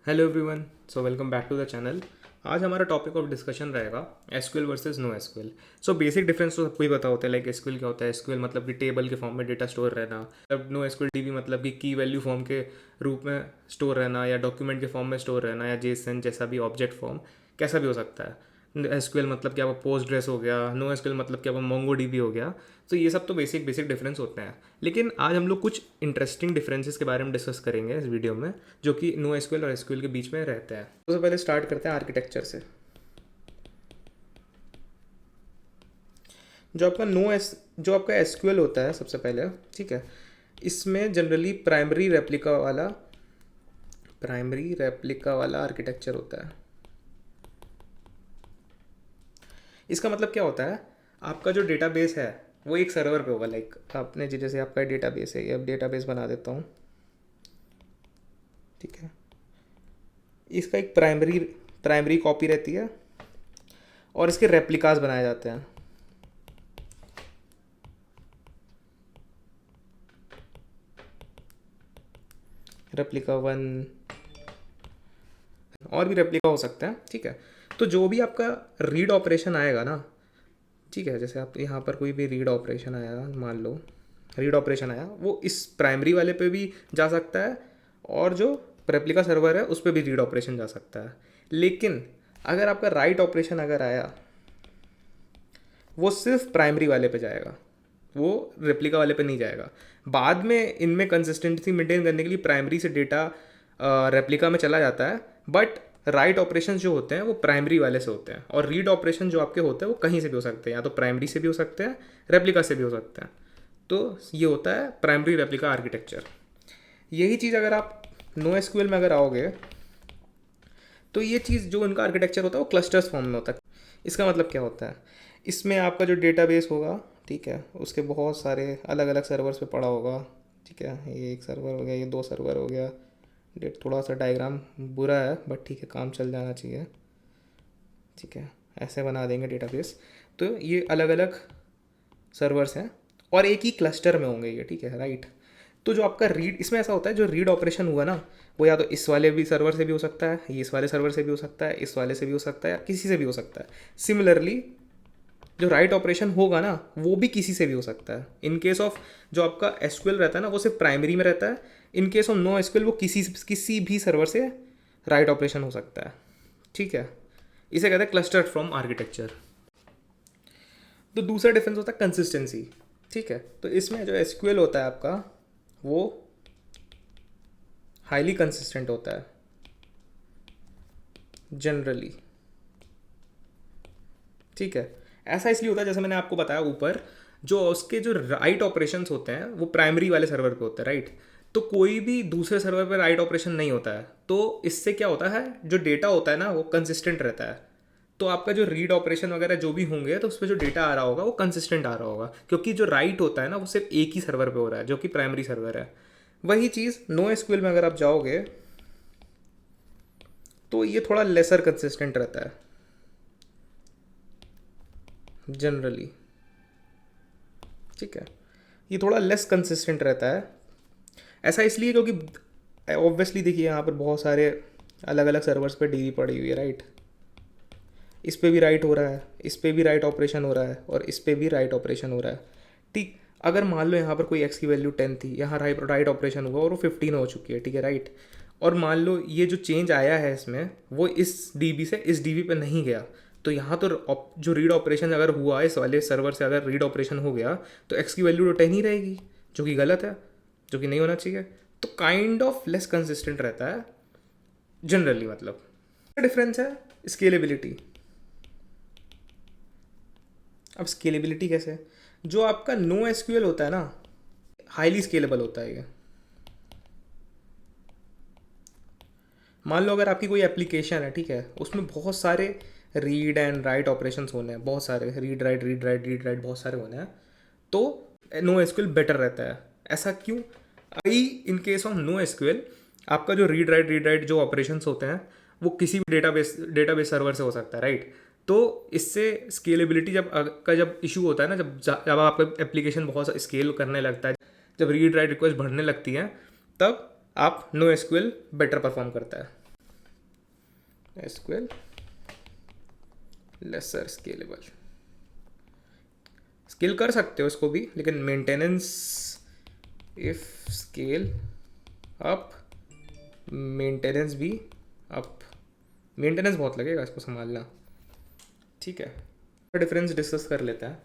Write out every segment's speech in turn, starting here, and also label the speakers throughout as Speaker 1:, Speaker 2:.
Speaker 1: Hello everyone, so welcome back to the channel. आज हमारा topic of discussion रहेगा SQL versus no SQL. So basic difference तो सबको ही पता होता है, लाइक एसक्यूएल क्या होता है। एसक्यूएल मतलब कि टेबल के फॉर्म में डेटा स्टोर रहना, मतलब नो एसक्यूएल डीबी मतलब कि की वैल्यू फॉर्म के रूप में स्टोर रहना, या डॉक्यूमेंट के फॉर्म में स्टोर रहना, या जेसन जैसा भी ऑब्जेक्ट फॉर्म कैसा भी हो सकता है। एसक्यूएल मतलब क्या वो पोस्ट ग्रेस हो गया, नो एसक्यूएल मतलब क्या वो मोंगो डीबी हो गया। तो ये सब तो बेसिक बेसिक डिफरेंस होते हैं, लेकिन आज हम लोग कुछ इंटरेस्टिंग डिफरेंसेस के बारे में डिस्कस करेंगे इस वीडियो में, जो कि नो एसक्यूएल और एसक्यूएल के बीच में रहते हैं। सबसे पहले स्टार्ट करते हैं आर्किटेक्चर से। जो आपका एसक्यूएल होता है सबसे पहले, ठीक है, इसमें जनरली प्राइमरी रेप्लिका वाला आर्किटेक्चर होता है। इसका मतलब क्या होता है, आपका जो डेटाबेस है वो एक सर्वर पे होगा। लाइक आपने जैसे आपका डेटाबेस है, ये अब डेटाबेस बना देता हूँ, ठीक है। इसका एक प्राइमरी प्राइमरी कॉपी रहती है और इसके रेप्लिकास बनाए जाते हैं। रेप्लिका वन और भी रेप्लिका हो सकता है, ठीक है। तो जो भी आपका रीड ऑपरेशन आएगा ना, ठीक है, जैसे आप यहाँ पर कोई भी रीड ऑपरेशन आया, मान लो रीड ऑपरेशन आया, वो इस प्राइमरी वाले पे भी जा सकता है और जो रेप्लिका सर्वर है उस पर भी रीड ऑपरेशन जा सकता है। लेकिन अगर आपका राइट ऑपरेशन अगर आया, वो सिर्फ प्राइमरी वाले पे जाएगा, वो रेप्लिका वाले पे नहीं जाएगा। बाद में इनमें कंसिस्टेंसी मेंटेन करने के लिए प्राइमरी से डेटा रेप्लिका में चला जाता है, बट राइट ऑपरेशन जो होते हैं वो प्राइमरी वाले से होते हैं, और रीड ऑपरेशन जो आपके होते हैं वो कहीं से भी हो सकते हैं, या तो प्राइमरी से भी हो सकते हैं, रेप्लिका से भी हो सकते हैं। तो ये होता है प्राइमरी रेप्लिका आर्किटेक्चर। यही चीज़ अगर आप नो एसक्यूएल में अगर आओगे, तो ये चीज़ जो इनका आर्किटेक्चर होता है वो क्लस्टर्स फॉर्म में होता है। इसका मतलब क्या होता है, इसमें आपका जो डेटाबेस होगा, ठीक है, उसके बहुत सारे अलग अलग सर्वर्स पे पड़ा होगा, ठीक है। ये एक सर्वर हो गया, ये दो सर्वर हो गया। डेट थोड़ा सा डायग्राम बुरा है, बट ठीक है, काम चल जाना चाहिए, ठीक है। ऐसे बना देंगे डेटाबेस। तो ये अलग अलग सर्वर्स हैं और एक ही क्लस्टर में होंगे ये, ठीक है, राइट। तो जो आपका रीड, इसमें ऐसा होता है, जो रीड ऑपरेशन हुआ ना, वो या तो इस वाले भी सर्वर से भी हो सकता है, ये इस वाले सर्वर से भी हो सकता है, इस वाले से भी हो सकता है, या किसी से भी हो सकता है। सिमिलरली जो राइट ऑपरेशन होगा ना, वो भी किसी से भी हो सकता है। इन केस ऑफ जो आपका एसक्यूएल रहता है ना, वो सिर्फ प्राइमरी में रहता है। In case of no SQL वो किसी भी सर्वर से राइट ऑपरेशन हो सकता है, ठीक है। इसे कहते हैं क्लस्टर फ्रॉम आर्किटेक्चर। तो दूसरा डिफरेंस होता है कंसिस्टेंसी, ठीक है। तो इसमें जो एसक्यूएल होता है आपका, वो हाईली कंसिस्टेंट होता है जनरली, ठीक है। ऐसा इसलिए होता है, जैसे मैंने आपको बताया ऊपर, जो उसके जो राइट ऑपरेशंस होते हैं वो प्राइमरी वाले सर्वर पे होते हैं, राइट। तो कोई भी दूसरे सर्वर पे राइट ऑपरेशन नहीं होता है। तो इससे क्या होता है, जो डेटा होता है ना वो कंसिस्टेंट रहता है। तो आपका जो रीड ऑपरेशन वगैरह जो भी होंगे, तो उस पर जो डेटा आ रहा होगा वो कंसिस्टेंट आ रहा होगा, क्योंकि जो राइट होता है ना वो सिर्फ एक ही सर्वर पे हो रहा है, जो कि प्राइमरी सर्वर है। वही चीज़ नो एसक्यूएल में अगर आप जाओगे, तो ये थोड़ा लेसर कंसिस्टेंट रहता है जनरली, ठीक है। ये थोड़ा लेस कंसिस्टेंट रहता है। ऐसा इसलिए क्योंकि ऑब्वियसली देखिए, यहाँ पर बहुत सारे अलग अलग सर्वर्स पे डीबी पड़ी हुई है, राइट। इस पे भी राइट हो रहा है, इस पे भी राइट ऑपरेशन हो रहा है, और इस पे भी राइट ऑपरेशन हो रहा है, ठीक। अगर मान लो यहाँ पर कोई एक्स की वैल्यू 10 थी, यहाँ राइट ऑपरेशन हुआ और वो 15 हो चुकी है, ठीक है, राइट। और मान लो ये जो चेंज आया है इसमें, वो इस डीबी से इस डीबी पे नहीं गया, तो यहाँ तो जो रीड ऑपरेशन अगर हुआ इस वाले सर्वर से, अगर रीड ऑपरेशन हो गया, तो एक्स की वैल्यू तो 10 ही रहेगी, जो कि गलत है, जो कि नहीं होना चाहिए। तो काइंड ऑफ लेस कंसिस्टेंट रहता है जनरली, मतलब डिफरेंस है स्केलेबिलिटी। अब स्केलेबिलिटी कैसे, जो आपका नो एसक्यूएल होता है ना, हाईली स्केलेबल होता है ये। मान लो अगर आपकी कोई एप्लीकेशन है, ठीक है, उसमें बहुत सारे रीड एंड राइट ऑपरेशंस होने हैं, बहुत सारे रीड राइट बहुत सारे होने हैं, तो नो एसक्यूएल बेटर रहता है। ऐसा क्यों? I in case of no SQL, आपका जो रीड राइट जो ऑपरेशंस होते हैं वो किसी भी डेटाबेस सर्वर से हो सकता है, राइट। तो इससे स्केलेबिलिटी जब इशू होता है ना, जब आपका एप्लीकेशन बहुत स्केल करने लगता है, जब रीड राइट रिक्वेस्ट बढ़ने लगती हैं, तब आप नो एसक्यूएल बेटर परफॉर्म करता है। एसक्यूएल लेसर स्केलेबल, स्केल कर सकते हो इसको भी, लेकिन maintenance if scale up, maintenance भी अप, मेंटेनेंस बहुत लगेगा इसको संभालना। ठीक है, डिफरेंस डिस्कस कर लेते हैं।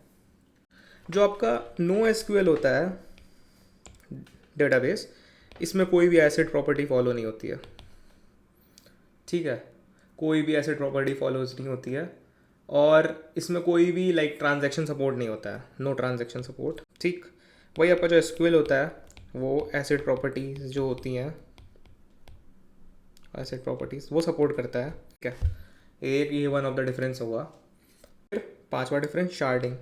Speaker 1: जो आपका नो एसक्यूएल होता है डेटाबेस, इसमें कोई भी एसिड प्रॉपर्टी फॉलो नहीं होती है। ठीक है, कोई भी एसिड प्रॉपर्टी फॉलोज नहीं होती है, और इसमें कोई भी लाइक ट्रांजैक्शन सपोर्ट नहीं होता है, नो ट्रांजैक्शन सपोर्ट। ठीक, वही आपका जो एसक्यूएल होता है वो एसिड प्रॉपर्टीज जो होती हैं, एसिड प्रॉपर्टीज वो सपोर्ट करता है। ठीक है, एक ये वन ऑफ द डिफरेंस होगा। फिर पांचवा डिफरेंस शार्डिंग।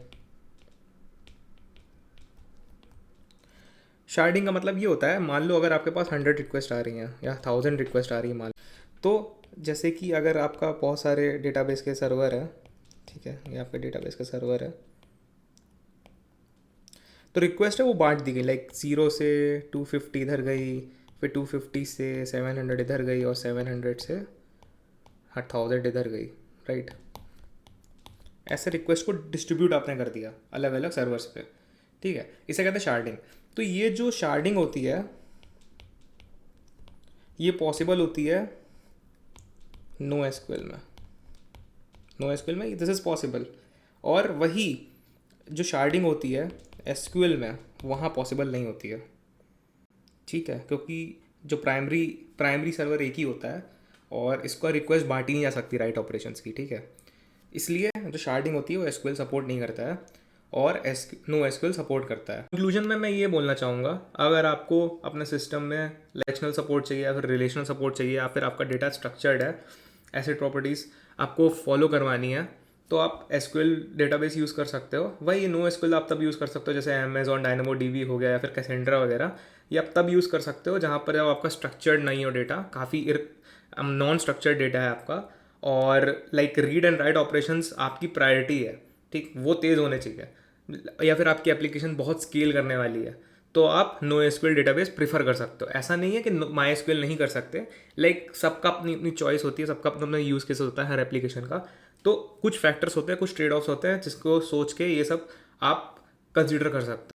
Speaker 1: शार्डिंग का मतलब ये होता है, मान लो अगर आपके पास 100 रिक्वेस्ट आ रही हैं या 1000 रिक्वेस्ट आ रही है मान, तो जैसे कि अगर आपका बहुत सारे डेटाबेस के सर्वर है, ठीक है, ये आपके डेटाबेस का सर्वर है, तो रिक्वेस्ट है वो बांट दी गई, लाइक 0 से 250 इधर गई, फिर 250 से 700 इधर गई, और 700 से 1000 इधर गई, राइट। ऐसे रिक्वेस्ट को डिस्ट्रीब्यूट आपने कर दिया अलग अलग सर्वर्स पे। ठीक है, इसे कहते हैं शार्डिंग। तो ये जो शार्डिंग होती है ये पॉसिबल होती है नो एसक्यूएल में, नो एसक्यूएल में दिस इज़ पॉसिबल। और वही जो शार्डिंग होती है एसक्यूएल में वहाँ पॉसिबल नहीं होती है। ठीक है, क्योंकि जो प्राइमरी सर्वर एक ही होता है और इसका रिक्वेस्ट बांटी नहीं जा सकती राइट ऑपरेशंस की। ठीक है, इसलिए जो शार्डिंग होती है वो एसक्यूएल सपोर्ट नहीं करता है और नो एसक्यूएल सपोर्ट करता है। कंक्लूजन में मैं ये बोलना चाहूँगा, अगर आपको अपने सिस्टम में रिलेशनल सपोर्ट चाहिए या फिर रिलेशनल सपोर्ट चाहिए, या फिर आपका डेटा स्ट्रक्चर्ड है, एसिड प्रॉपर्टीज़ आपको फॉलो करवानी है, तो आप एसक्यूएल डेटाबेस यूज़ कर सकते हो। वही नो एसक्यूएल आप तब यूज़ कर सकते हो जैसे अमेजॉन डायनामो डीबी हो गया या फिर कैसेंड्रा वगैरह, ये आप तब यूज़ कर सकते हो जहाँ पर जब आपका स्ट्रक्चर्ड नहीं हो डेटा, काफ़ी नॉन स्ट्रक्चर्ड डेटा है आपका, और like read and right operations आपकी प्रायोरिटी है। ठीक, वो तेज़ होने चाहिए, या फिर आपकी एप्लीकेशन बहुत स्केल करने वाली है, तो आप नो एसक्यूएल डेटाबेस प्रीफर कर सकते हो। ऐसा नहीं है कि माई एसक्यूएल नहीं कर सकते, लाइक सबका अपनी अपनी चॉइस होती है, सबका अपना अपना यूज़ केस होता है हर एप्लीकेशन का। तो कुछ फैक्टर्स होते हैं, कुछ ट्रेड ऑफ्स होते हैं जिसको सोच के ये सब आप कंसिडर कर सकते हो।